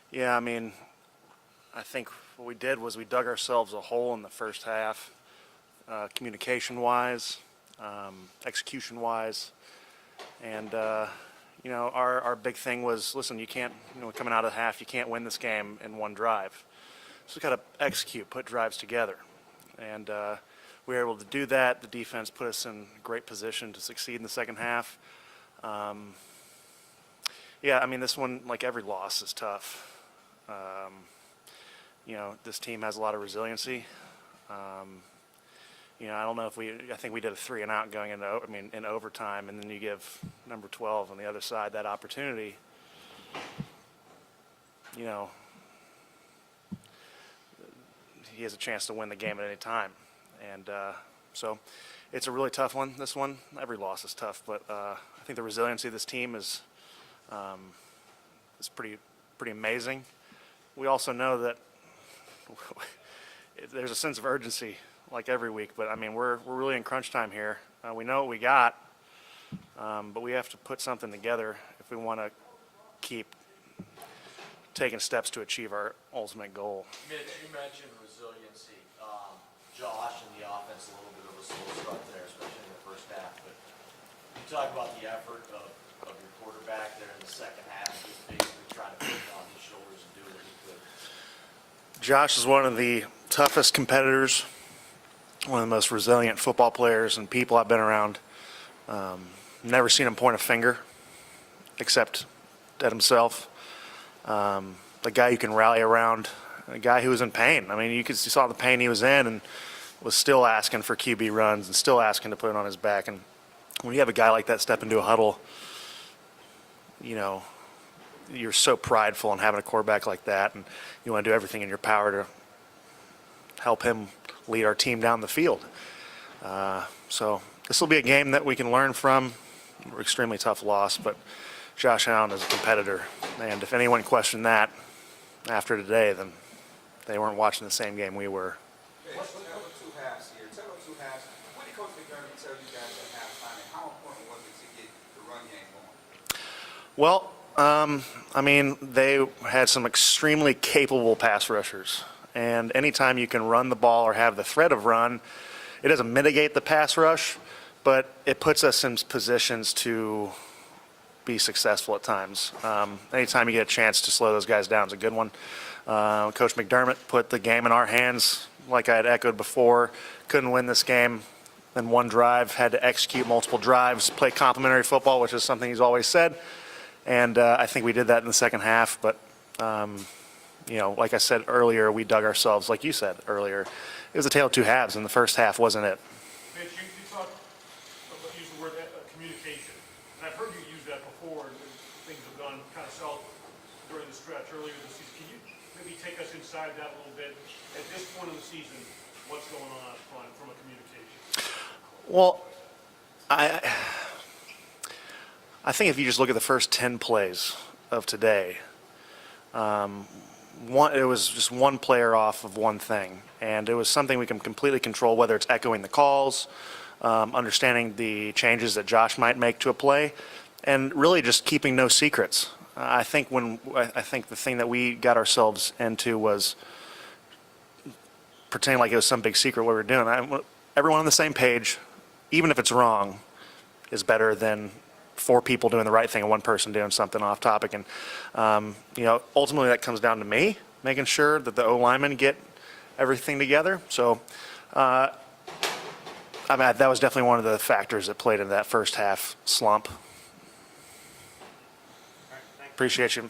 Yeah, I mean, I think what we did was we dug ourselves a hole in the first half, communication-wise, execution-wise, and our big thing was, listen, you can't, coming out of the half, you can't win this game in one drive. So we got to execute, put drives together, and we were able to do that. The defense put us in great position to succeed in the second half. Yeah, I mean, this one, like every loss, is tough. This team has a lot of resiliency. I don't know if I think we did a 3-and-out going in overtime, and then you give number 12 on the other side that opportunity. He has a chance to win the game at any time. And so it's a really tough one, this one. Every loss is tough, but I think the resiliency of this team is pretty amazing. We also know that there's a sense of urgency like every week, but I mean, we're really in crunch time here. We know what we got, but we have to put something together if we want to keep taking steps to achieve our ultimate goal. Mitch, you mentioned resiliency. Josh and the offense, a little bit of a slow start there, especially in the first half. But you talk about the effort of your quarterback there in the second half, just basically trying to put it on his shoulders and do what he could. Josh is one of the toughest competitors, one of the most resilient football players and people I've been around. Never seen him point a finger, except at himself. The guy you can rally around, a guy who was in pain. I mean, you saw the pain he was in and was still asking for QB runs and still asking to put it on his back. And when you have a guy like that step into a huddle, you know, you're so prideful in having a quarterback like that, and you want to do everything in your power to help him lead our team down the field. So this will be a game that we can learn from. We're extremely tough loss, but Josh Allen is a competitor, and if anyone questioned that after today, then they weren't watching the same game we were. Tell us two halves here. Tell us two halves. What did Coach McDermott tell you guys at halftime, and how important was it to get the run game going? Well, I mean, they had some extremely capable pass rushers, and anytime you can run the ball or have the threat of run, it doesn't mitigate the pass rush, but it puts us in positions to be successful at times. Anytime you get a chance to slow those guys down is a good one. Coach McDermott put the game in our hands, like I had echoed before. Couldn't win this game in one drive, had to execute multiple drives, play complementary football, which is something he's always said. And I think we did that in the second half. But, you know, like I said earlier, we dug ourselves, like you said earlier. It was a tale of two halves, and the first half wasn't it. Mitch, you use the word communication. And I've heard you use that before, and things have gone kind of south during the stretch earlier this season. Can you maybe take us inside that a little bit? At this point in the season, what's going on up front from a communication? Well, I think if you just look at the first 10 plays of today, it was just one player off of one thing, and it was something we can completely control, whether it's echoing the calls, understanding the changes that Josh might make to a play, and really just keeping no secrets. I think the thing that we got ourselves into was pretending like it was some big secret what we were doing. Everyone on the same page, even if it's wrong, is better than four people doing the right thing and one person doing something off topic. And, you know, ultimately that comes down to me, making sure that the O-linemen get everything together. So, I mean, that was definitely one of the factors that played into that first half slump. Appreciate you.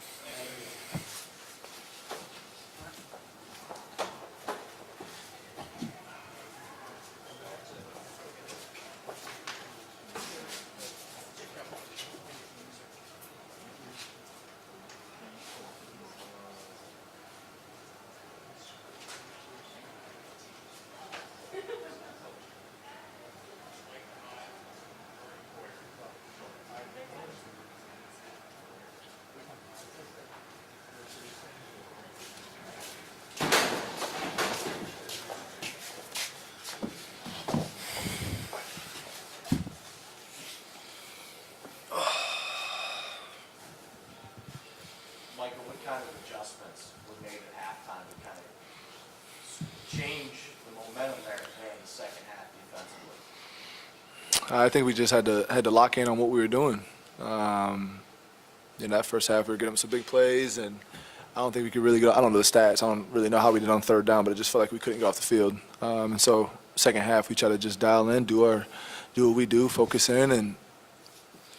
Michael, what kind of adjustments were made at halftime to kind of change the momentum there in the second half defensively? I think we just had to lock in on what we were doing. In that first half, we were getting some big plays, and I don't think we could really go. I don't know the stats. I don't really know how we did on third down, but it just felt like we couldn't get off the field. And so, second half, we tried to just dial in, do what we do, focus in, and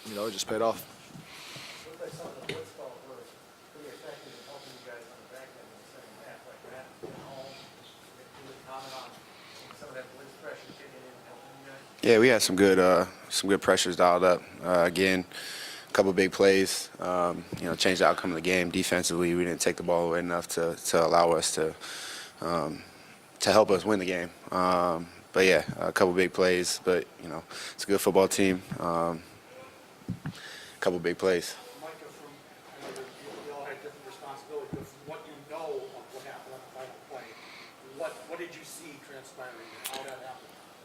you know, it just paid off. Yeah, we had some good pressures dialed up. Again, a couple big plays. You know, changed the outcome of the game. Defensively, we didn't take the ball away enough to allow us to help us win the game. But yeah, a couple big plays. But you know, it's a good football team. A couple big plays. Micah, I know that you all had different responsibilities, but from what you know of what happened on the final play, what did you transpiring? How that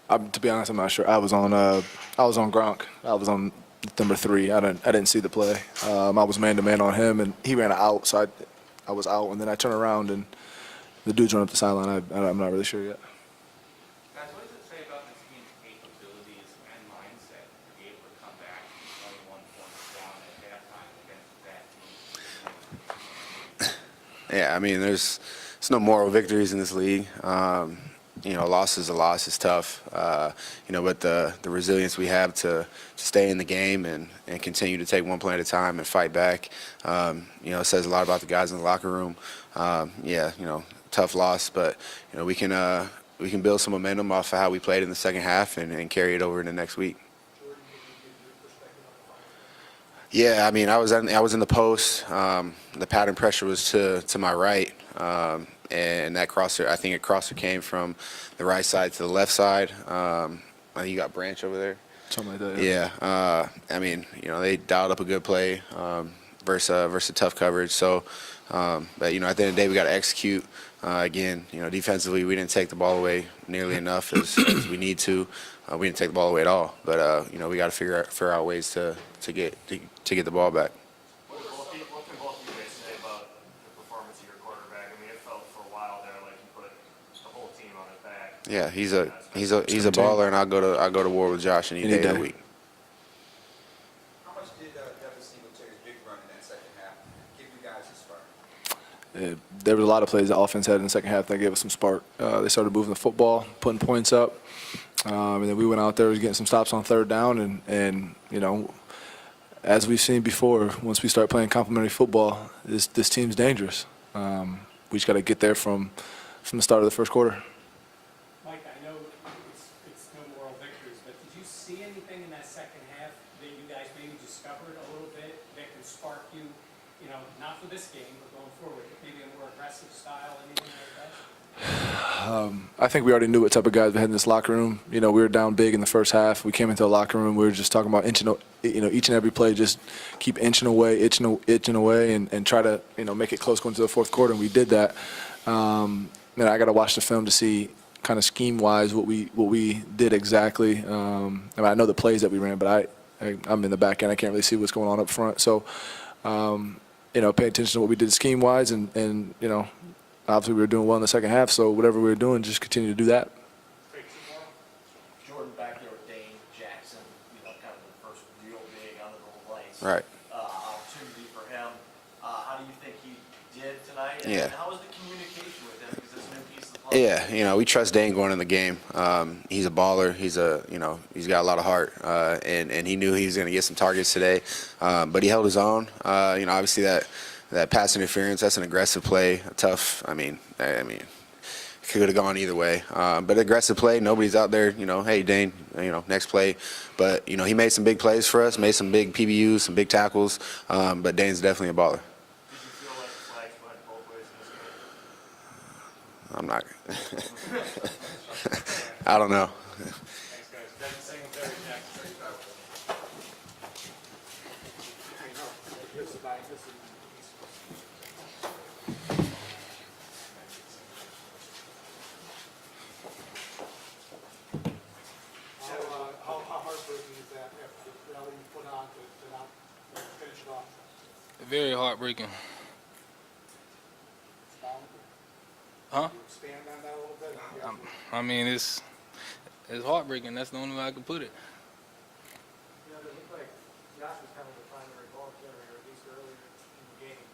happened? To be honest, I'm not sure. I was on Gronk. I was on number 3. I didn't see the play. I was man to man on him, and he ran out, so I was out, and then I turned around and the dudes run up the sideline. I'm not really sure yet. Guys, what does it say about the team's capabilities and mindset to be able to come back 21 points down at halftime against that team? Yeah, I mean, there's no moral victories in this league. Loss is a loss. It's tough. But the resilience we have to stay in the game and continue to take one play at a time and fight back, it says a lot about the guys in the locker room. Tough loss, but we can build some momentum off of how we played in the second half and carry it over into next week. Yeah, I mean, I was in the post. The pattern pressure was to my right, and that crosser, I think a crosser came from the right side to the left side. I think you got Branch over there. Something like that. Yeah. I mean, they dialed up a good play versus tough coverage. So, but at the end of the day, we got to execute. Again, defensively, we didn't take the ball away nearly enough as we need to. We didn't take the ball away at all. But we got to figure out ways to get the ball back. What can both of you guys say about the performance of your quarterback? I mean, it felt for a while there like you put the whole team on his back. Yeah, he's a baller, and I'll go to war with Josh any day of the week. How much did Devin Singletary's big run in that second half give you guys a spark? There was a lot of plays the offense had in the second half that gave us some spark. They started moving the football, putting points up, and then we went out there, was getting some stops on third down, and as we've seen before, once we start playing complementary football, this team's dangerous. We just got to get there from the start of the first quarter. Mike, I know it's no moral victories, but did you see anything in that second half that you guys maybe discovered a little bit that can spark you, not for this game, but going forward, maybe a more aggressive style, anything like that? I think we already knew what type of guys we had in this locker room. We were down big in the first half. We came into the locker room. We were just talking about inching, each and every play, just keep inching away, and try to, make it close going to the fourth quarter. And we did that. Then I got to watch the film to see kind of scheme-wise what we did exactly. I know the plays that we ran, but I'm in the back end. I can't really see what's going on up front. So, pay attention to what we did scheme-wise, and obviously we were doing well in the second half. So whatever we were doing, just continue to do that. Jordan back there with Dane Jackson, kind of the first real big under the lights. Right. Opportunity for him. How do you think he did tonight? Yeah. And how was the communication with him? Because it's a new piece of the puzzle. Yeah, we trust Dane going in the game. He's a baller. He's got a lot of heart, and he knew he was going to get some targets today. But he held his own. Obviously that pass interference, that's an aggressive play. Tough. I mean, it could have gone either way. But aggressive play. Nobody's out there. Hey Dane. Next play. But he made some big plays for us. Made some big PBUs, some big tackles. But Dane's definitely a baller. Did you feel like the flags went both ways in this game? I'm not. I don't know. Thanks, guys. Devin Singletary next. How heartbreaking is that after the rally you put on to not finish it off? Very heartbreaking. Huh? Expand on that a little bit? I mean, it's heartbreaking. That's the only way I could put it. It looked like Josh was kind of the primary ball carrier, at least earlier in the game.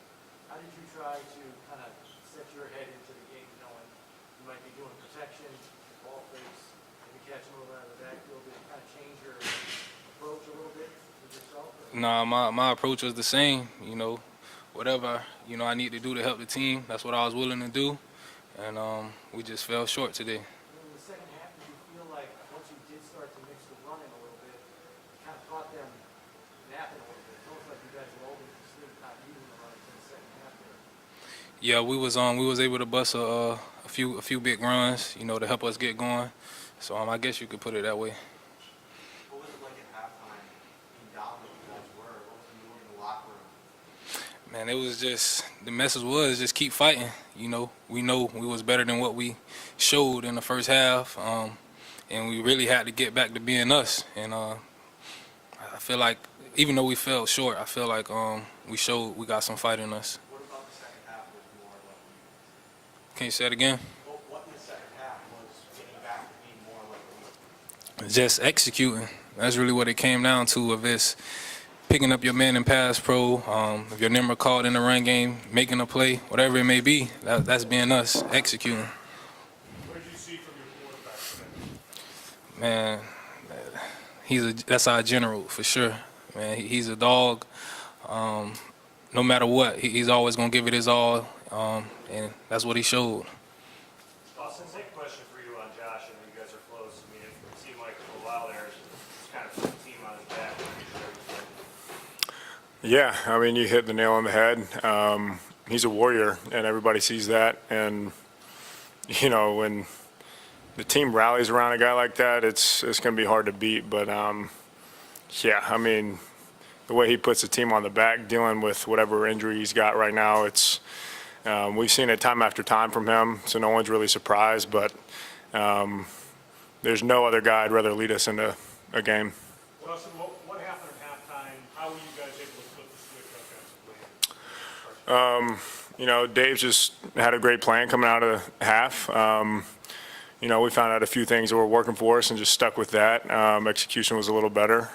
How did you try to kind of set your head into the game, knowing you might be doing protection, ball fakes, maybe catching a little out of the backfield? Did you kind of change your approach a little bit with yourself? Nah, my approach was the same. Whatever I need to do to help the team, that's what I was willing to do, and we just fell short today. In the second half, did you feel like once you did start to mix the running a little bit, it kind of caught them napping a little bit? It's almost like you guys were holding to sleep, not using the running in the second half there. Yeah, we was able to bust a few big runs, to help us get going. So I guess you could put it that way. What was it like at halftime? Being dominant you guys were. What was the mood in the locker room? Man, it was just, the message was just keep fighting. You know we was better than what we showed in the first half, and we really had to get back to being us. And I feel like even though we fell short, I feel like we showed we got some fight in us. What about the second half was more like? Can you say it again? What in the second half was getting back to being more like? Just executing. That's really what it came down to. If it's picking up your man in pass pro, if your number called in the run game, making a play, whatever it may be, that's being us, executing. What did you see from your quarterback today? Man, that's our general for sure. Man, he's a dog. No matter what, he's always gonna give it his all, and that's what he showed. Austin, same question for you on Josh. I know you guys are close. I mean, it seemed like for a while there, it's kind of put the team on his back. Yeah, I mean, you hit the nail on the head. He's a warrior, and everybody sees that. And, you know, when the team rallies around a guy like that, it's going to be hard to beat. But, yeah, I mean, the way he puts the team on the back, dealing with whatever injury he's got right now, we've seen it time after time from him, so no one's really surprised. But there's no other guy I'd rather lead us into a game. Dawson, what happened at halftime? How were you guys able to flip the switch offensively? You know, Dave just had a great plan coming out of the half. You know, we found out a few things that were working for us and just stuck with that. Execution was a little better.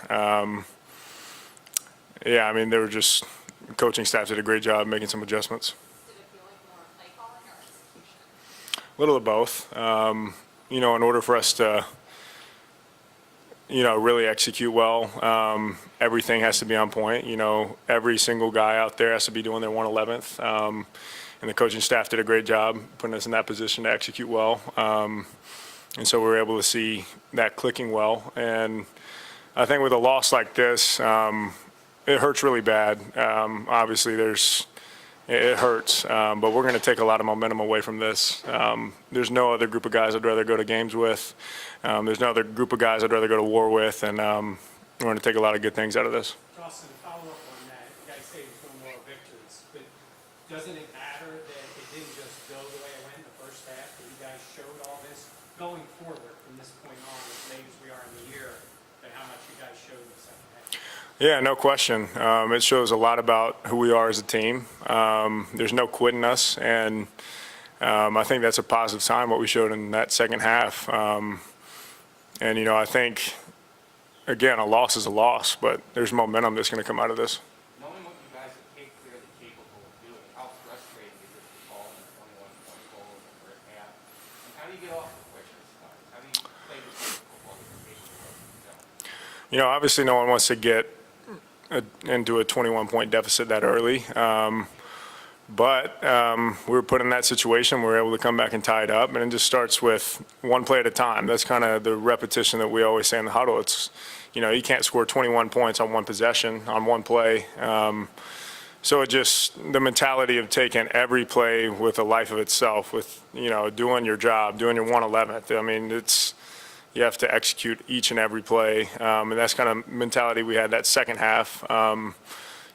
Yeah, I mean, they were just, coaching staff did a great job making some adjustments. Did it feel like more play calling or execution? A little of both. You know, in order for us to, you know, really execute well, everything has to be on point. You know, every single guy out there has to be doing their 111th. And the coaching staff did a great job putting us in that position to execute well. And so we were able to see that clicking well. And I think with a loss like this, it hurts really bad. Obviously, it hurts, but we're going to take a lot of momentum away from this. There's no other group of guys I'd rather go to games with. There's no other group of guys I'd rather go to war with, and we're going to take a lot of good things out of this. Dawson, to follow up on that, you guys say it's no more victories, but doesn't it matter that it didn't just go the way it went in the first half, that you guys showed all this going forward from this point on, as late as we are in the year, and how much you guys showed in the second half? Yeah, no question. It shows a lot about who we are as a team. There's no quitting us, and I think that's a positive sign, what we showed in that second half. And, you know, I think, again, a loss is a loss, but there's momentum that's going to come out of this. Knowing what you guys are clearly capable of doing, how frustrating is it to fall in a 21-point hole in the first half? And how do you get off the quick this time? How do you play this type of football that you're capable of? You know, obviously no one wants to get into a 21-point deficit that early. But we were put in that situation. We were able to come back and tie it up, and it just starts with one play at a time. That's kind of the repetition that we always say in the huddle. It's, you know, you can't score 21 points on one possession, on one play. So it just, the mentality of taking every play with a life of itself, with, you know, doing your job, doing your 111th. I mean, you have to execute each and every play, and that's kind of mentality we had that second half.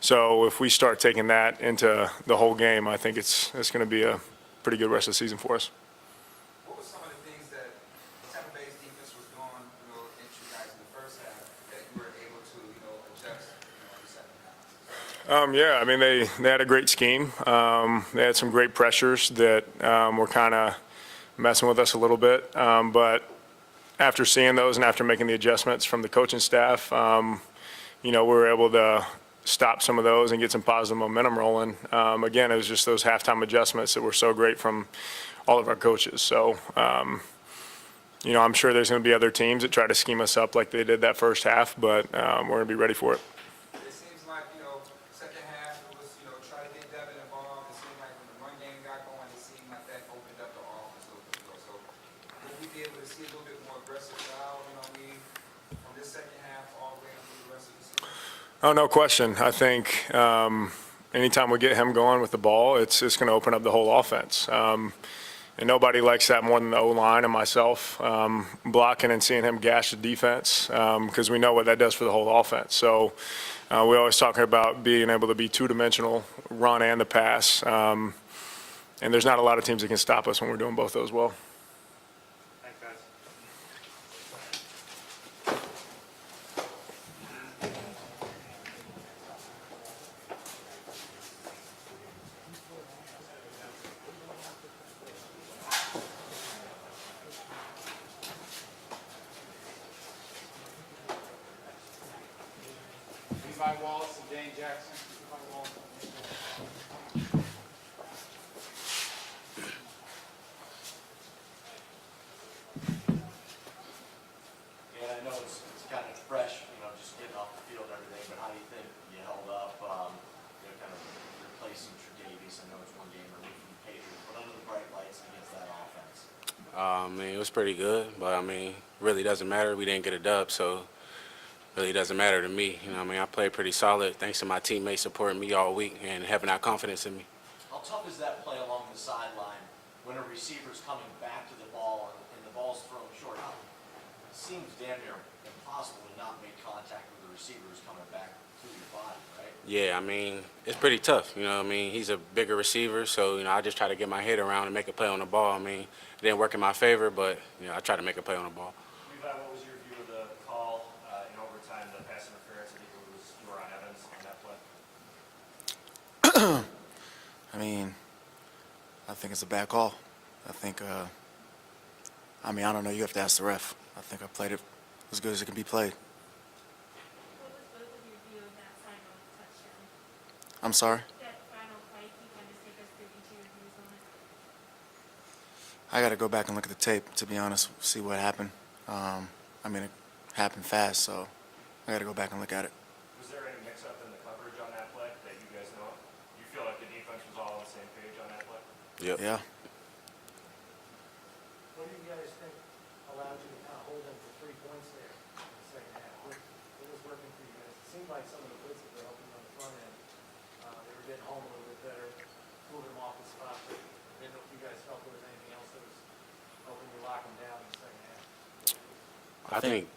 So if we start taking that into the whole game, I think it's going to be a pretty good rest of the season for us. What were some of the things that Tampa Bay's defense was doing, you know, against you guys in the first half that you were able to, you know, adjust, you know, in the second half? Yeah, I mean, they had a great scheme. They had some great pressures that were kind of messing with us a little bit. But after seeing those and after making the adjustments from the coaching staff, you know, we were able to stop some of those and get some positive momentum rolling. Again, it was just those halftime adjustments that were so great from all of our coaches. So, you know, I'm sure there's going to be other teams that try to scheme us up like they did that first half, but we're going to be ready for it. It seems like, you know, second half it was, you know, try to get Devin involved. It seemed like when the run game got going, it seemed like that opened up the offense a little bit. So will we be able to see a little bit more aggressive style, you know what I mean, from this second half all the way through the rest of the season? Oh, no question. I think anytime we get him going with the ball, it's going to open up the whole offense. And nobody likes that more than the O-line and myself, blocking and seeing him gash the defense, because we know what that does for the whole offense. So we always talk about being able to be two-dimensional, run and the pass. And there's not a lot of teams that can stop us when we're doing both those well. Thanks, guys. Levi Wallace and Dane Jackson. Yeah, I know it's kind of fresh, just getting off the field and everything, but how do you think you held up, kind of replacing Davies? I know it's one game removed from the Patriots, but under the bright lights against that offense. I mean, it was pretty good, but I mean, really doesn't matter. We didn't get a dub, so really doesn't matter to me. I played pretty solid thanks to my teammates supporting me all week and having that confidence in me. How tough is that play along the sideline when a receiver's coming back to the ball and the ball's thrown short? It seems damn near impossible to not make contact with the receiver who's coming back through your body, right? Yeah, I mean, it's pretty tough. He's a bigger receiver, so, I just try to get my head around and make a play on the ball. It didn't work in my favor, but, I try to make a play on the ball. Levi, what was your view of the call in overtime, the pass interference? I think it was Juran Evans on that play. I think it's a bad call. I think, I don't know. You have to ask the ref. I think I played it as good as it can be played. What was both of your view of that final touchdown? I'm sorry? That final play, can you kind of take us through each of your views on it? I got to go back and look at the tape, to be honest, see what happened. It happened fast, so I got to go back and look at it. Was there any mix-up in the coverage on that play that you guys know of? You feel like the defense was all on the same page on that play? Yep. Yeah. What do you guys think allowed you to kind of hold them for 3 points there in the second half? What was working for you guys? It seemed like some of the blitzes were helping on the front end. They were getting home a little bit better, moving them off the spot. But I didn't know if you guys felt there was anything else that was helping you lock them down in the second half.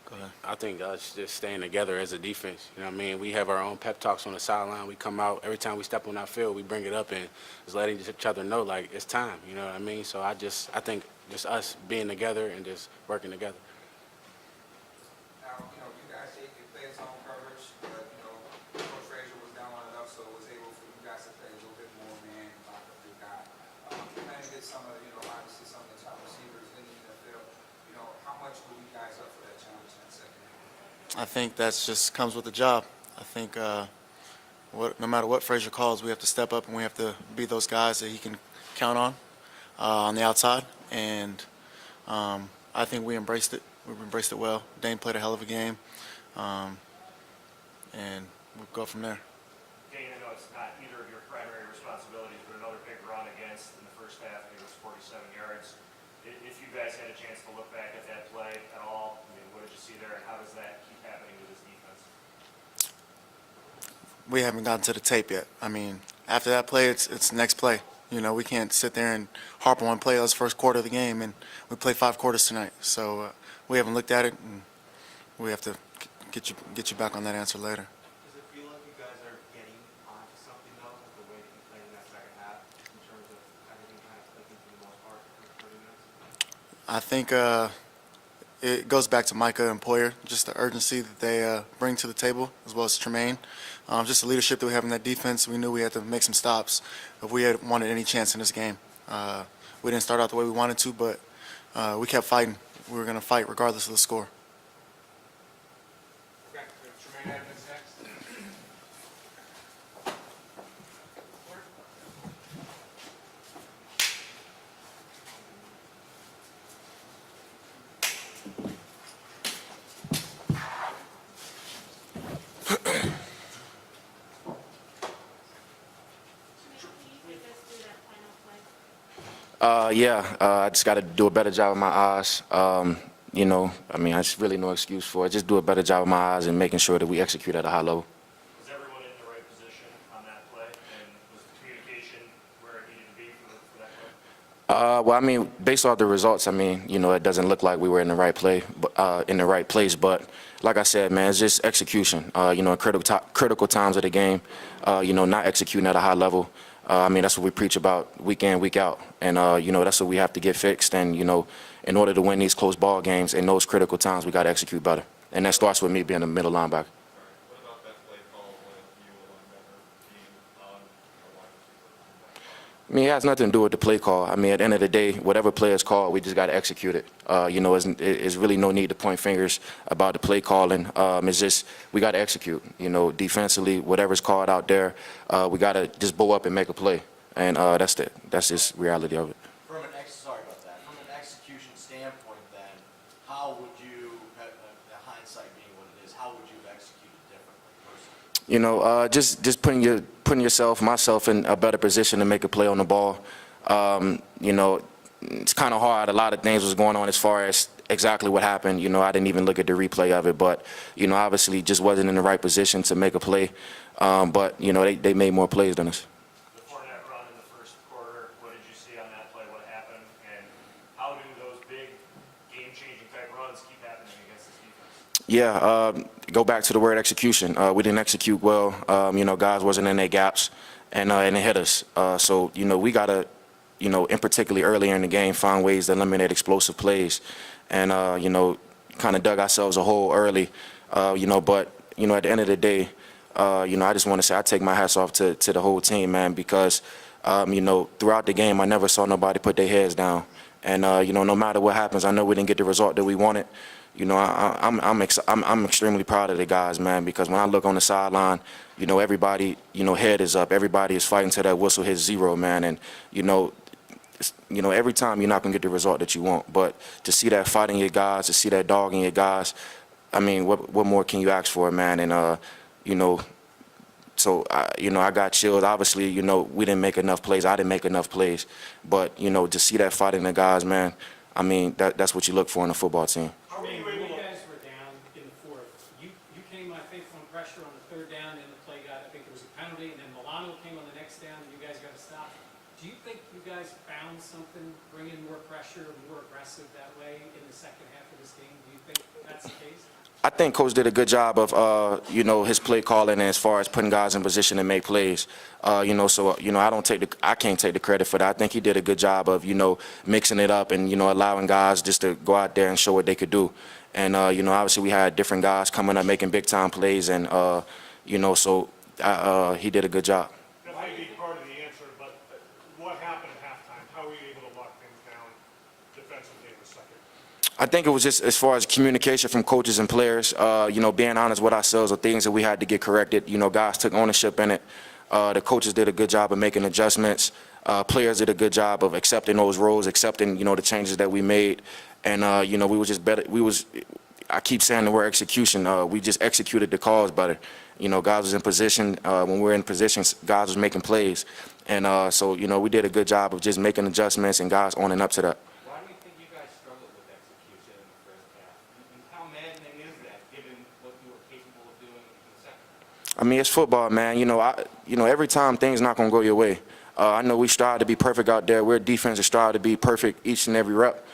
Go ahead. I think us just staying together as a defense. We have our own pep talks on the sideline. We come out every time we step on that field, we bring it up and just letting each other know like it's time. You know what I mean? So I think just us being together and just working together. Now, you guys take your players on coverage, but, Coach Frazier was down on enough, so it was able for you guys to play a little bit more man, lock up your guy. Kind of get some of, obviously some of the top receivers in the NFL. How much were you guys up for that challenge in that second half? I think that just comes with the job. I think no matter what Frazier calls, we have to step up and we have to be those guys that he can count on the outside. And I think we embraced it. We embraced it well. Dane played a hell of a game, and we'll go from there. Dane, I know it's not either of your primary responsibilities, but another big run against in the first half, I think it was 47 yards. If you guys had a chance to look back at that play at all, what did you see there, and how does that keep happening to this defense? We haven't gotten to the tape yet. After that play, it's next play. We can't sit there and harp on one play. That was the first quarter of the game, and we played 5 quarters tonight. So we haven't looked at it, and we have to get you back on that answer later. Does it feel like you guys are getting onto something, though, with the way that you played in that second half, in terms of everything kind of clicking for the most part for 30 minutes? I think it goes back to Micah and Poyer, just the urgency that they bring to the table, as well as Tremaine. Just the leadership that we have in that defense. We knew we had to make some stops if we had wanted any chance in this game. We didn't start out the way we wanted to, but we kept fighting. We were going to fight regardless of the score. Okay, Tremaine Edmonds next. I just got to do a better job with my eyes. There's really no excuse for it. Just do a better job with my eyes and making sure that we execute at a high level. Was everyone in the right position on that play, and was the communication where it needed to be for that Well, I mean, based off the results, I mean, it doesn't look like we were in the right in the right place. But like I said, man, it's just execution. In critical times of the game, not executing at a high level. I mean, that's what we preach about week in, week out, and that's what we have to get fixed. And in order to win these close ball games in those critical times, we got to execute better. And that starts with me being a middle linebacker. What about that play call with you, a linebacker, being on a wide receiver? I mean, it has nothing to do with the play call. I mean, at the end of the day, whatever play is called, we just got to execute it. It's really no need to point fingers about the play calling. It's just we got to execute. Defensively, whatever's called out there, we got to just bow up and make a play. And that's just reality of it. From an execution standpoint, then, how would you, the hindsight being what it is, how would you have executed differently personally? Just putting yourself, myself in a better position to make a play on the ball. It's kind of hard. A lot of things was going on as far as exactly what happened. I didn't even look at the replay of it, but obviously just wasn't in the right position to make a play. But they made more plays than us. Before that run in the first quarter, what did you see on that play? What happened? And how do those big game-changing type runs keep happening against this defense? Yeah, go back to the word execution. We didn't execute well. Guys wasn't in their gaps, and it hit us. So we gotta, in particularly earlier in the game, find ways to eliminate explosive plays, and kind of dug ourselves a hole early. But at the end of the day, I just want to say I take my hats off to the whole team, man, because throughout the game I never saw nobody put their heads down, and no matter what happens, I know we didn't get the result that we wanted. I'm extremely proud of the guys, man, because when I look on the sideline, everybody, head is up. Everybody is fighting till that whistle hits zero, man. And, every time you're not going to get the result that you want. But to see that fight in your guys, to see that dog in your guys, I mean, what more can you ask for, man? And, so, I got chills. Obviously, we didn't make enough plays. I didn't make enough plays. But, to see that fight in the guys, man, I mean, that's what you look for in a football team. When you guys were down in the fourth, you came, I think, from pressure on the third down, and the play got, I think it was a penalty, and then Milano came on the next down, and you guys got a stop. Do you think you guys found something, bringing more pressure, more aggressive that way in the second half of this game? Do you think that's the case? I think Coach did a good job of, his play calling as far as putting guys in position to make plays. So I can't take the credit for that. I think he did a good job of, mixing it up and, allowing guys just to go out there and show what they could do. And, obviously we had different guys coming up making big time plays, and, so he did a good job. That may be part of the answer, but what happened at halftime? How were you able to lock things down defensively in the second? I think it was just as far as communication from coaches and players, being honest with ourselves or things that we had to get corrected. Guys took ownership in it. The coaches did a good job of making adjustments. Players did a good job of accepting those roles, accepting, the changes that we made. And, we were just better. I keep saying the word execution. We just executed the calls better. Guys was in position. When we were in position, guys was making plays. And so, we did a good job of just making adjustments and guys owning up to that. Why do you think you guys struggled with execution in the first half? And how maddening is that, given what you were capable of doing in the second half? I mean, it's football, man. Every time things not gonna go your way. I know we strive to be perfect out there. We're a defense that strive to be perfect each and every rep.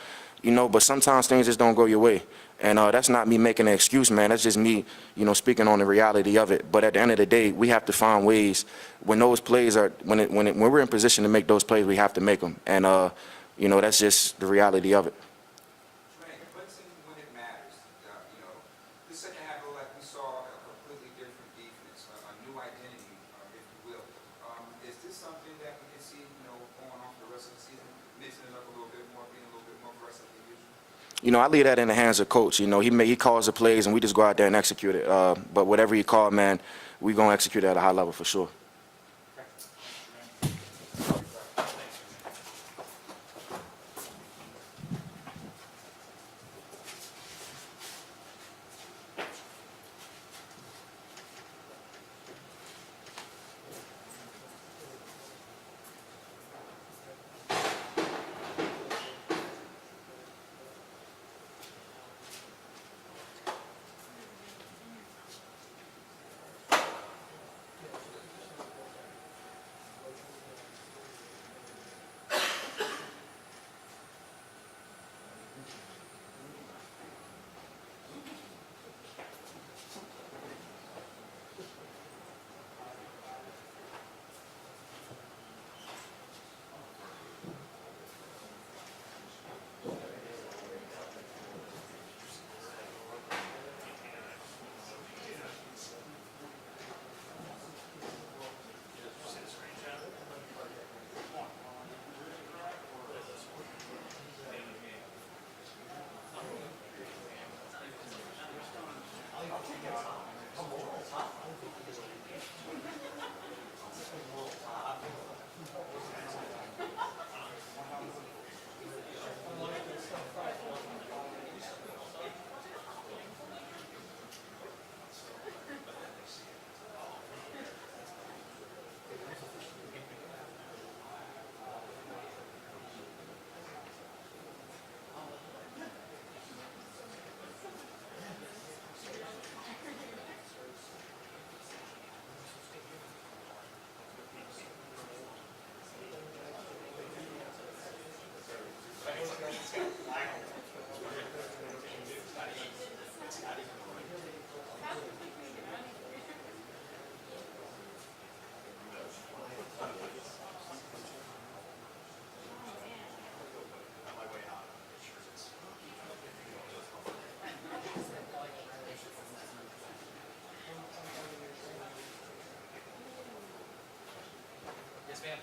But sometimes things just don't go your way. And that's not me making an excuse, man. That's just me, speaking on the reality of it. But at the end of the day, we have to find ways when those plays are, when we're in position to make those plays, we have to make them. And, that's just the reality of it. What's in when it matters? The second half looked like we saw a completely different defense, a new identity, if you will. Is this something that we can see, going on for the rest of the season, mixing it up a little bit more, being a little bit more aggressive than usual? I leave that in the hands of coach. He calls the plays and we just go out there and execute it. But whatever he called, man, we gonna execute it at a high level for sure. Yes, ma'am.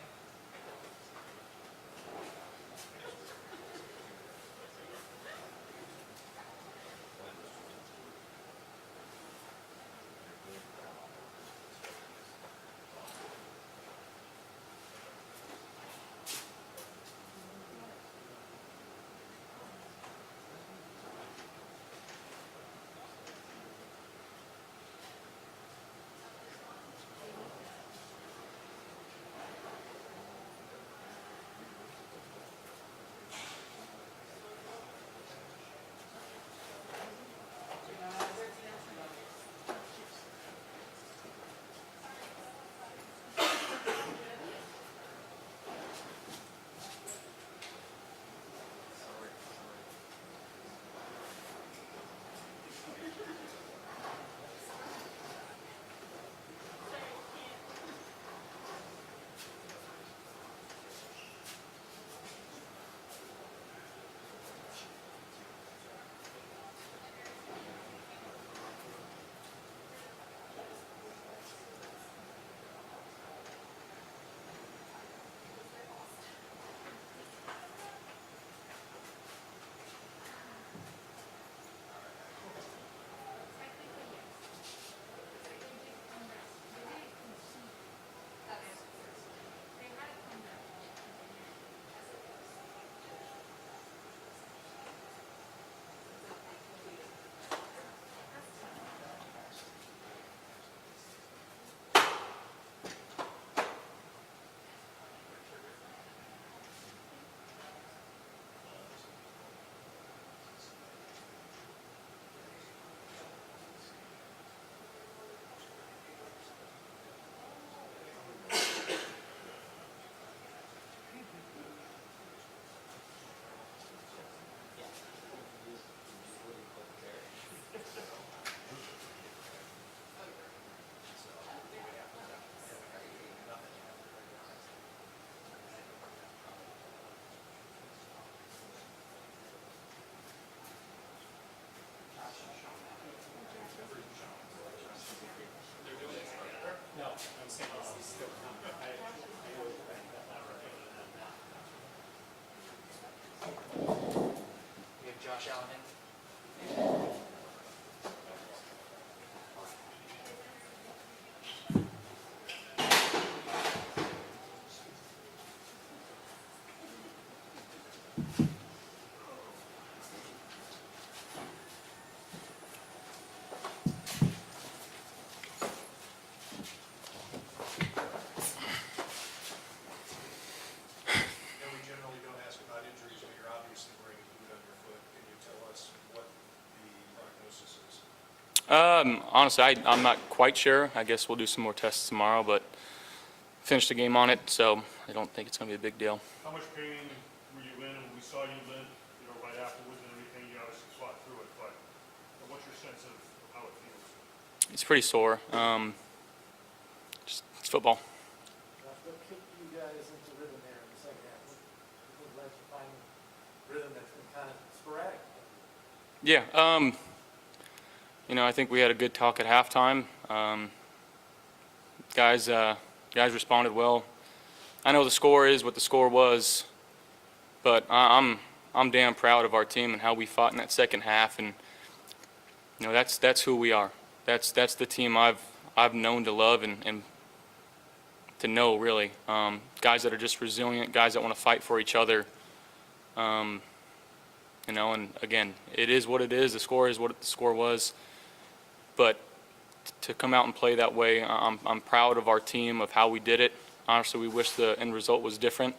We have Josh Allen in. And we generally don't ask about injuries, but you're obviously wearing a boot on your foot. Can you tell us what the prognosis is? Honestly, I'm not quite sure. I guess we'll do some more tests tomorrow, but finished the game on it, so I don't think it's going to be a big deal. How much pain were you in when we saw you limp, right afterwards and everything? You obviously fought through it, but what's your sense of how it feels? It's pretty sore. Just, it's football. What kicked you guys into rhythm there in the second half? What led you to find rhythm that's been kind of sporadic? Yeah, I think we had a good talk at halftime. Guys responded well. I know the score is what the score was, but I'm damn proud of our team and how we fought in that second half, and that's who we are. That's the team I've I've known to love and to know, really. Guys that are just resilient, guys that want to fight for each other. You know, and again, it is what it is. The score is what the score was. But to come out and play that way, I'm proud of our team, of how we did it. Honestly, we wish the end result was different,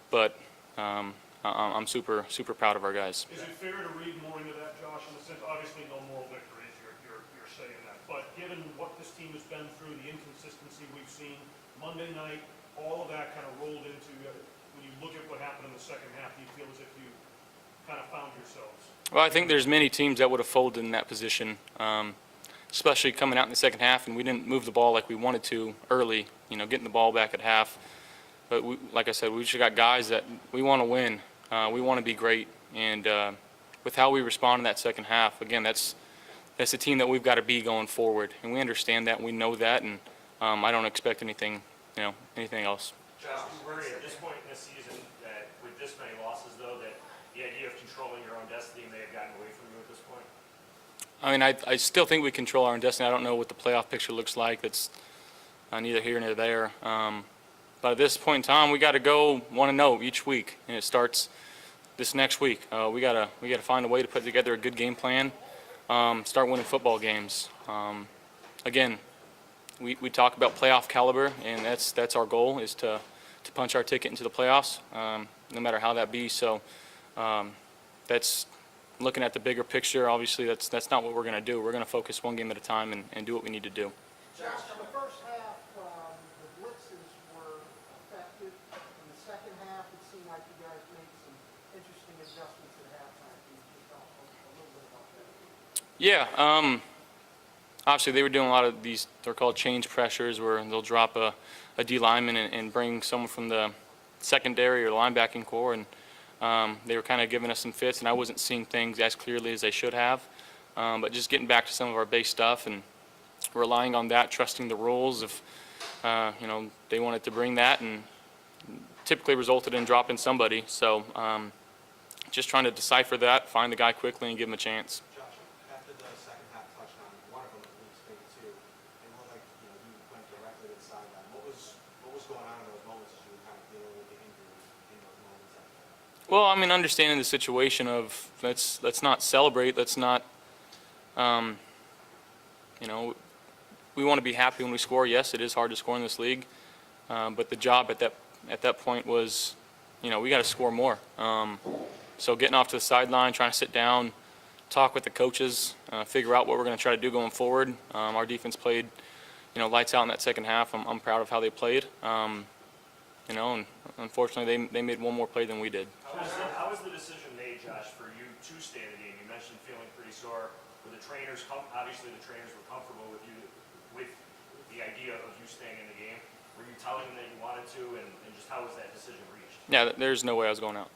but I'm super proud of our guys. Is it fair to read more into that, Josh, in the sense, obviously no moral victories, you're saying that, but given what this team has been through, the inconsistency we've seen, Monday night, all of that kind of rolled into, when you look at what happened in the second half, do you feel as if you kind of found yourselves? Well, I think there's many teams that would have folded in that position, especially coming out in the second half, and we didn't move the ball like we wanted to early, you know, getting the ball back at half. But like I said, we just got guys that we want to win. We want to be great. And with how we respond in that second half, again, that's the team that we've got to be going forward. And we understand that, we know that, and I don't expect anything else. Josh, do you worry at this point in the season that with this many losses, though, that the idea of controlling your own destiny may have gotten away from you at this point? I mean, I still think we control our own destiny. I don't know what the playoff picture looks like. That's neither here nor there. But at this point in time, we got to go 1-0 each week, and it starts this next week. We gotta find a way to put together a good game plan, start winning football games. Again, we talk about playoff caliber, and that's our goal, is to punch our ticket into the playoffs, no matter how that be. So that's looking at the bigger picture. Obviously, that's not what we're going to do. We're going to focus one game at a time and do what we need to do. Josh, in the first half, the blitzes were effective. In the second half, it seemed like you guys made some interesting adjustments at halftime. Can you talk a little bit about that? Yeah. Obviously, they were doing a lot of these, they're called change pressures, where they'll drop a D lineman and bring someone from the secondary or linebacking core, and they were kind of giving us some fits, and I wasn't seeing things as clearly as they should have. But just getting back to some of our base stuff and relying on that, trusting the rules. If they wanted to bring that, and typically resulted in dropping somebody. So just trying to decipher that, find the guy quickly, and give him a chance. Josh, after the second half touchdown, one of them at least, maybe two, it looked like you went directly to the sideline. What was going on in those moments as you were kind of dealing with the injuries in those moments? Well, I mean, understanding the situation of let's not celebrate, let's not, we want to be happy when we score. Yes, it is hard to score in this league, but the job at that point was, we got to score more. So getting off to the sideline, trying to sit down, talk with the coaches, figure out what we're going to try to do going forward. Our defense played, lights out in that second half. I'm proud of how they played. And unfortunately, they made one more play than we did. How was the decision made, Josh, for you to stay in the game? You mentioned feeling pretty sore. Were the trainers, obviously the trainers were comfortable with you, with the idea of you staying in the game. Were you telling them that you wanted to, and just how was that decision reached? Yeah, there's no way I was going out.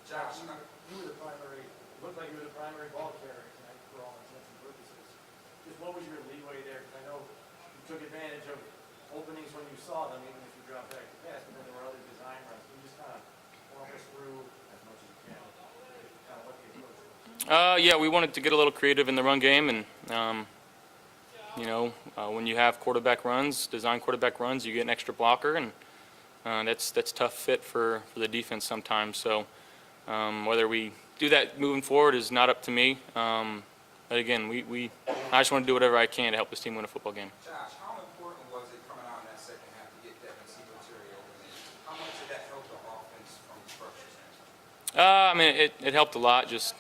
Josh, you were the primary, it looked like you were the primary ball carrier tonight for all intents and purposes. Just what was your leeway there? Because I know you took advantage of openings when you saw them, even if you dropped back to pass, but then there were other design runs. Can you just kind of walk us through as much as you can, kind of what the approach was? Yeah, we wanted to get a little creative in the run game, and when you have quarterback runs, design quarterback runs, you get an extra blocker, and that's tough fit for the defense sometimes. So whether we do that moving forward is not up to me. But again, I just want to do whatever I can to help this team win a football game. Josh, how important was it coming out in that second half to get Devin Singletary over there? How much did that help the offense from the structure standpoint? I mean, it helped a lot. Just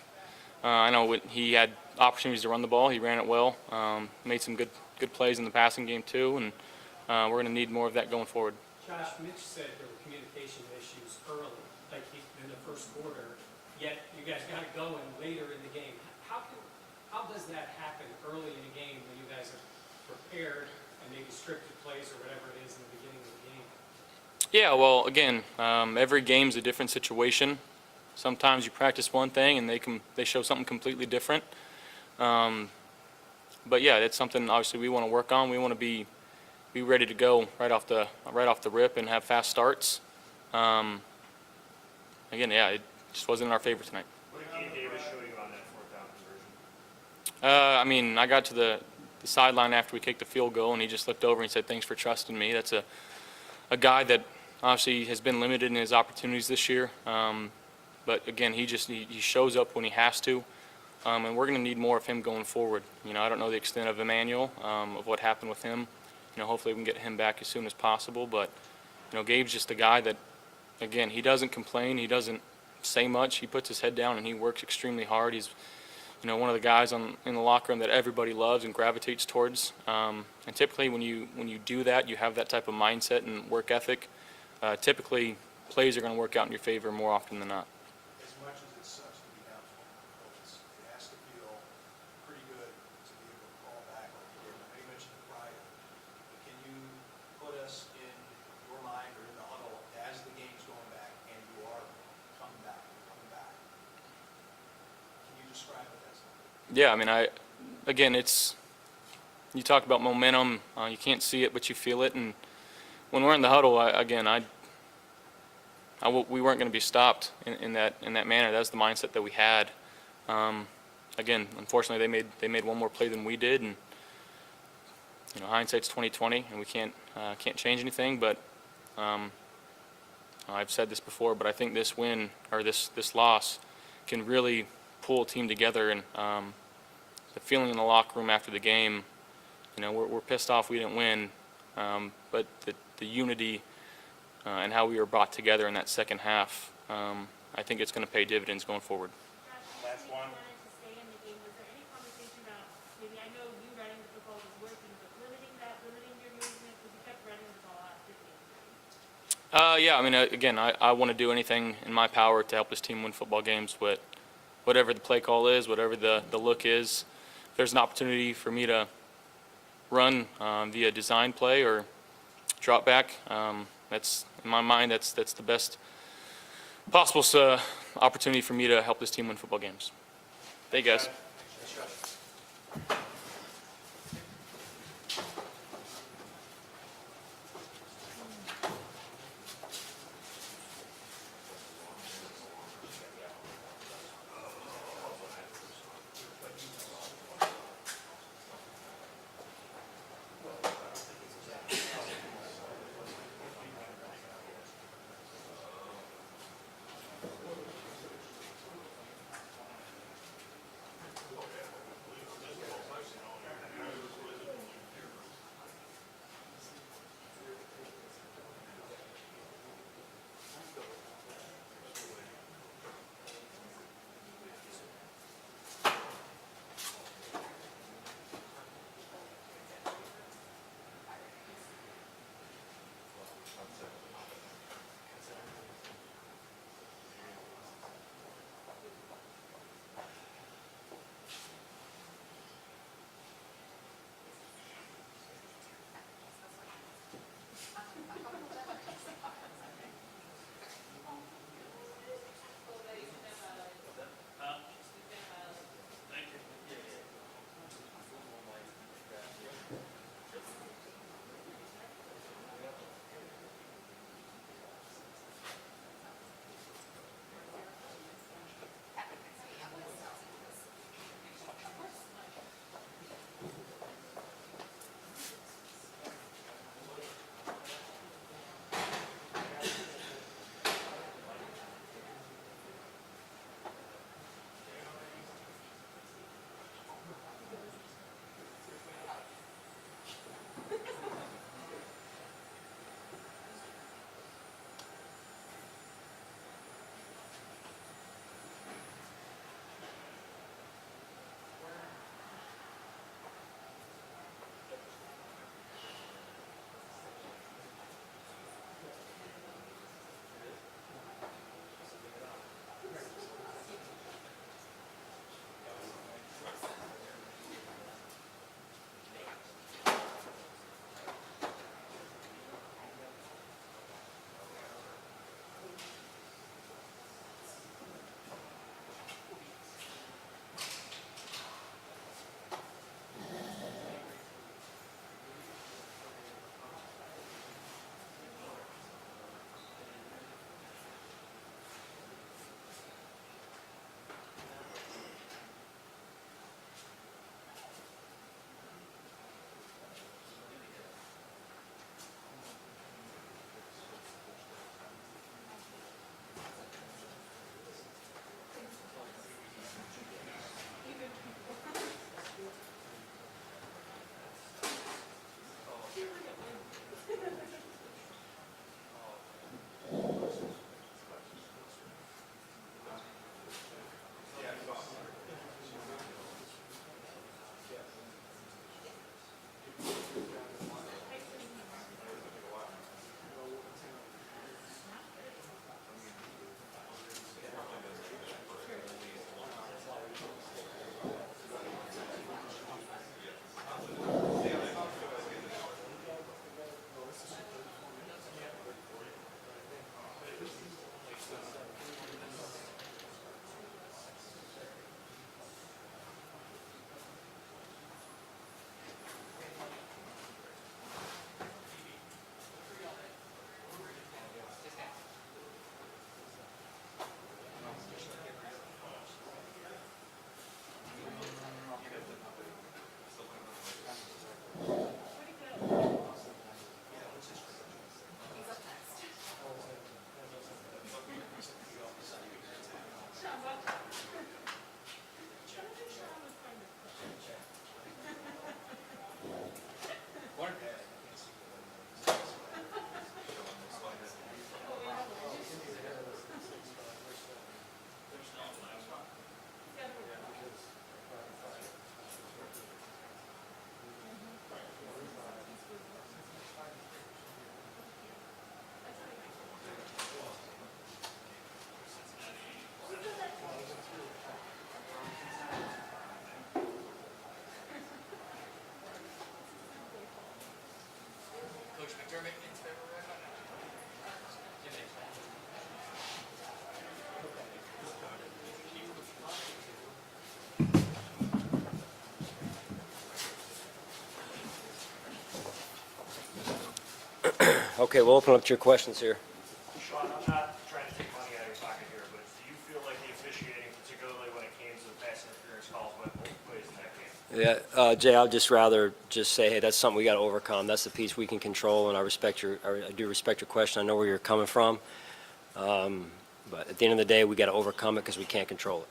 I know he had opportunities to run the ball. He ran it well. Made some good plays in the passing game too, and we're going to need more of that going forward. Josh, Mitch said there were communication issues early, like in the first quarter, yet you guys got it going later in the game. How does that happen early in the game when you guys are prepared and maybe scripted plays or whatever it is in the beginning of the game? Yeah, well, again, every game's a different situation. Sometimes you practice one thing and they show something completely different. But yeah, that's something obviously we want to work on. We want to be ready to go right off the rip and have fast starts. Again, yeah, it just wasn't in our favor tonight. What did Gabe Davis show you on that fourth down conversion? I mean, I got to the the sideline after we kicked the field goal, and he just looked over and said, "Thanks for trusting me." That's a guy that obviously has been limited in his opportunities this year. But again, he shows up when he has to, and we're going to need more of him going forward. You know, I don't know the extent of Emmanuel, of what happened with him. You know, hopefully we can get him back as soon as possible. But you know, Gabe's just a guy that, again, he doesn't complain. He doesn't say much. He puts his head down and he works extremely hard. He's, you know, one of the guys in the locker room that everybody loves and gravitates towards. And typically, when you do that, you have that type of mindset and work ethic. Typically, plays are going to work out in your favor more often than not. As much as it sucks to be down 21 points, it has to feel pretty good to be able to call back like you did. I know you mentioned the pride, but can you put us in your mind or in the huddle as the game's going back and you are coming back? Can you describe what that's like? Yeah, I mean, again, you talk about momentum. You can't see it, but you feel it. And when we're in the huddle, we weren't going to be stopped in that manner. That's the mindset that we had. Again, unfortunately, they made one more play than we did, and you know, hindsight's 20/20, and we can't change anything. But I've said this before, but I think this win or this loss can really pull a team together. And the feeling in the locker room after the game, you know, we're pissed off we didn't win, but the unity and how we were brought together in that second half, I think it's going to pay dividends going forward. Last one. Wanted to stay in the game. Was there any conversation about maybe, I know you running the football was working, but limiting your movement, because you kept running the ball after the game? Yeah, I mean, again, I want to do anything in my power to help this team win football games. But whatever the play call is, whatever the look is, if there's an opportunity for me to run via design play or drop back, that's, in my mind, that's the best possible opportunity for me to help this team win football games. Thank you, guys. Okay, we'll open up to your questions here. Sean, I'm not trying to take money out of your pocket here, but do you feel like the officiating, particularly when it came to the pass interference calls, went both ways in that game? Yeah, Jay, I'd just rather just say, hey, that's something we got to overcome. That's the piece we can control, and I do respect your question. I know where you're coming from, but at the end of the day, we got to overcome it because we can't control it.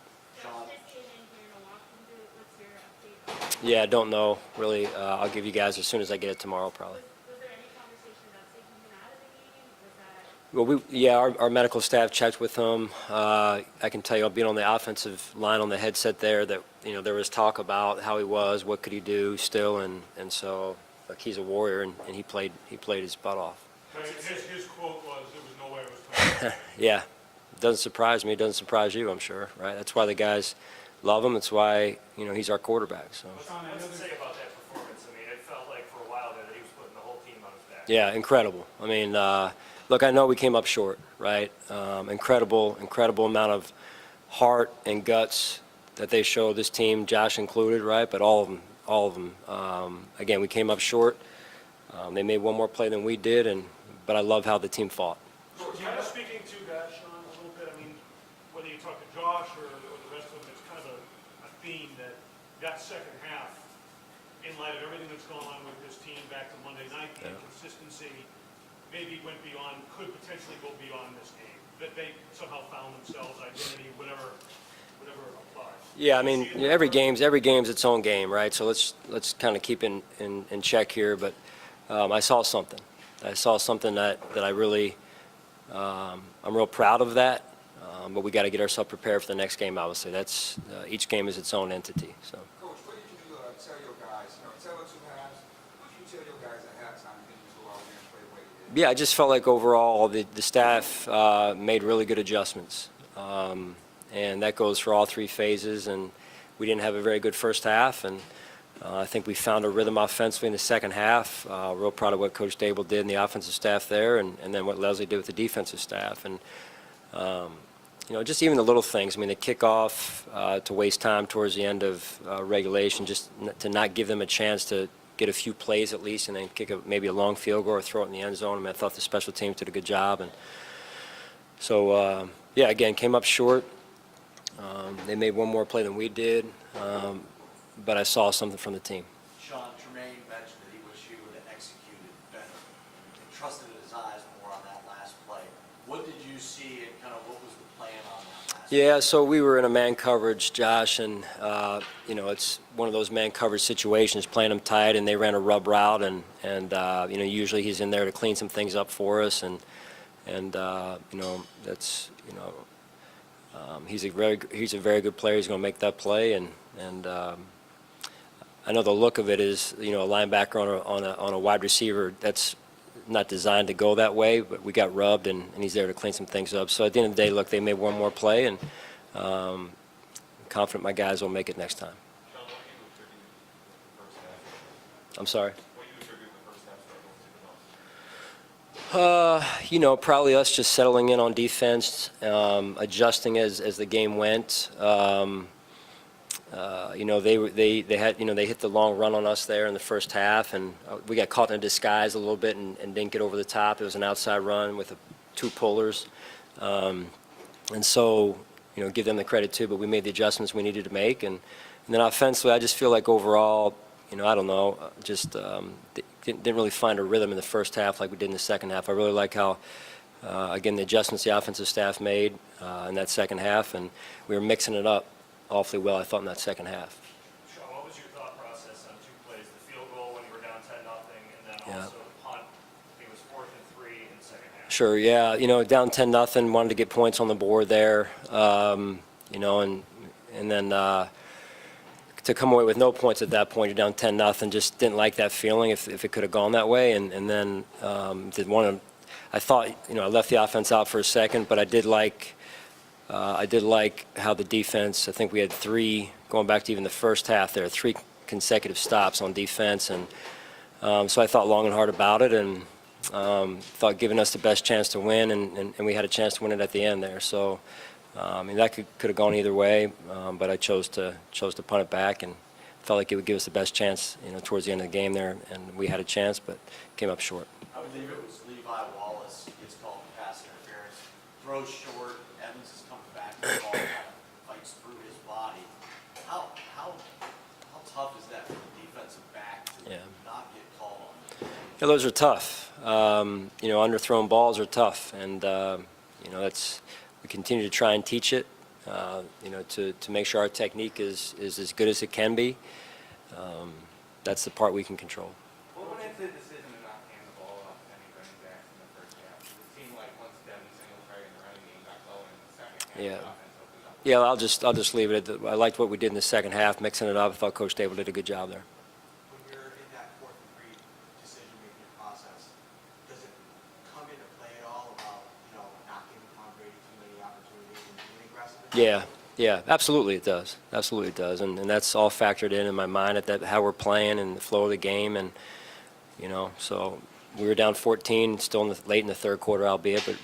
Yeah, I don't know really. I'll give you guys as soon as I get it tomorrow, probably. Was there any conversation about taking him out of the game? Was that? Well, our medical staff checked with him. I can tell you, being on the offensive line on the headset there, that there was talk about how he was, what could he do still, and so he's a warrior, and he played his butt off. His quote was, "There was no way I was playing." Yeah, it doesn't surprise me. It doesn't surprise you, I'm sure, right? That's why the guys love him. That's why he's our quarterback. So. What's to say about that performance? I mean, it felt like for a while there that he was putting the whole team on his back. Yeah, incredible. I mean, look, I know we came up short, right? Incredible amount of heart and guts that they showed this team, Josh included, right? But all of them. Again, we came up short. They made one more play than we did, but I love how the team fought. Kind of speaking to that, Sean, a little bit. I mean, whether you talk to Josh or the rest of them, it's kind of a theme that second half, in light of everything that's going on with this team back to Monday night, the inconsistency maybe went beyond, could potentially go beyond this game. That they somehow found themselves, identity, whatever applies. Yeah, I mean, every game's its own game, right? So let's kind of keep in check here. But I saw something. that I really, I'm real proud of that. But we got to get ourselves prepared for the next game. Obviously, that's each game is its own entity. So. Coach, what did you tell your guys? Tell the two halves. What did you tell your guys at halftime and then you go out there and play the way you did? Yeah, I just felt like overall the staff made really good adjustments. And that goes for all three phases. And we didn't have a very good first half. And I think we found a rhythm offensively in the second half. Real proud of what Coach Dable did and the offensive staff there, and then what Leslie did with the defensive staff. And, just even the little things. I mean, the kickoff to waste time towards the end of regulation, just to not give them a chance to get a few plays at least and then kick maybe a long field goal or throw it in the end zone. I mean, I thought the special teams did a good job. And so, again, came up short. They made one more play than we did, but I saw something from the team. Sean, Tremaine mentioned that he wished he would have executed better and trusted his eyes more on that last play. What did you see and kind of what was the plan on that last play? Yeah, so we were in a man coverage, Josh, and it's one of those man coverage situations, playing them tight, and they ran a rub route, and usually he's in there to clean some things up for us, and that's he's a very good player. He's going to make that play, and I know the look of it is a linebacker on a wide receiver that's not designed to go that way, but we got rubbed, and he's there to clean some things up. So at the end of the day, look, they made one more play, and I'm confident my guys will make it next time. Sean, what do you attribute the first half? I'm sorry. What do you attribute the first half struggles to the most? Probably us just settling in on defense, adjusting as the game went. They hit the long run on us there in the first half, and we got caught in a disguise a little bit and didn't get over the top. It was an outside run with two pullers, and so give them the credit too. But we made the adjustments we needed to make, and then offensively, I just feel like overall, I don't know, just didn't really find a rhythm in the first half like we did in the second half. I really like how, again, the adjustments the offensive staff made in that second half, and we were mixing it up awfully well, I thought, in that second half. Sean, what was your thought process on two plays? The field goal when you were down 10-0, and then also the punt. I think it was 4th and 3 in the second half. Sure, yeah. Down 10-0, wanted to get points on the board there, and then to come away with no points at that point, you're down 10-0, just didn't like that feeling if it could have gone that way, and then I thought, I left the offense out for a second, but I did like how the defense, I think we had three, going back to even the first half there, 3 consecutive stops on defense, and so I thought long and hard about it, and thought giving us the best chance to win, and we had a chance to win it at the end there. So that could have gone either way, but I chose to punt it back, and felt like it would give us the best chance towards the end of the game there, and we had a chance, but came up short. How believe it was Levi Wallace gets called for pass interference, throws short, Evans is coming back to the ball, kind of fights through his body. How tough is that for the defensive back to not get called on? Yeah, those are tough. Underthrown balls are tough, and we continue to try and teach it. To make sure our technique is as good as it can be. That's the part we can control. What went into the decision to not hand the ball off to any running backs in the first half? It seemed like once Devin Singletary in the running game got going in the second half, the offense opened up. Yeah, I'll just leave it at that. I liked what we did in the second half, mixing it up. I thought Coach Dable did a good job there. When you're in that 4th and 3 decision-making process, does it come into play at all about, not giving Tom Brady too many opportunities and being aggressive? Yeah, absolutely it does. Absolutely it does. And that's all factored in my mind at how we're playing and the flow of the game. And, so we were down 14, still late in the third quarter, albeit, but,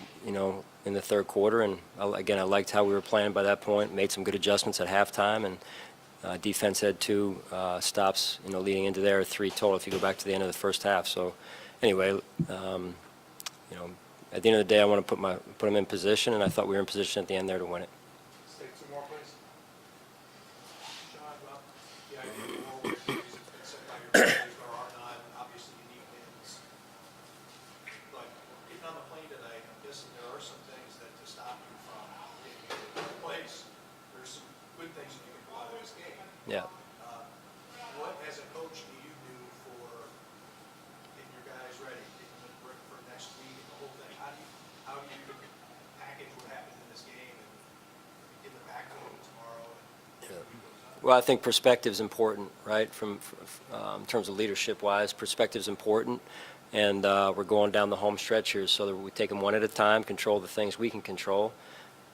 in the third quarter. And, again, I liked how we were playing by that point, made some good adjustments at halftime. And defense had 2 stops, leading into there, 3 total if you go back to the end of the first half. So, anyway, at the end of the day, I want to put them in position, and I thought we were in position at the end there to win it. Take 2 more, please. Sean, well, the idea of more wins, it's been said by your players, there are none, obviously you need wins. But getting on the plane tonight, I'm guessing there are some things that to stop you from getting into a good place. There's some good things that you can pull out of this game. Yeah. What, as a coach, do you do for getting your guys ready, getting them ready for next week and the whole thing? How do you package what happened in this game and get it back to them tomorrow? Well, I think perspective is important, right? In terms of leadership-wise, perspective is important, and we're going down the home stretch here, so that we take them one at a time, control the things we can control,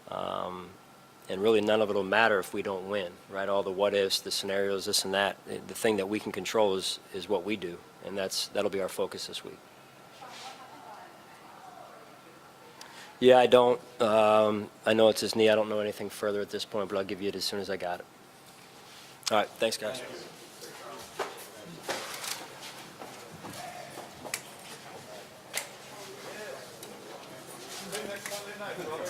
and really none of it will matter if we don't win, right? All the what-ifs, the scenarios, this and that. The thing that we can control is what we do, and that'll be our focus this week. Yeah, I don't. I know it's his knee. I don't know anything further at this point, but I'll give you it as soon as I got it. All right, thanks, guys. Next Monday night, brother.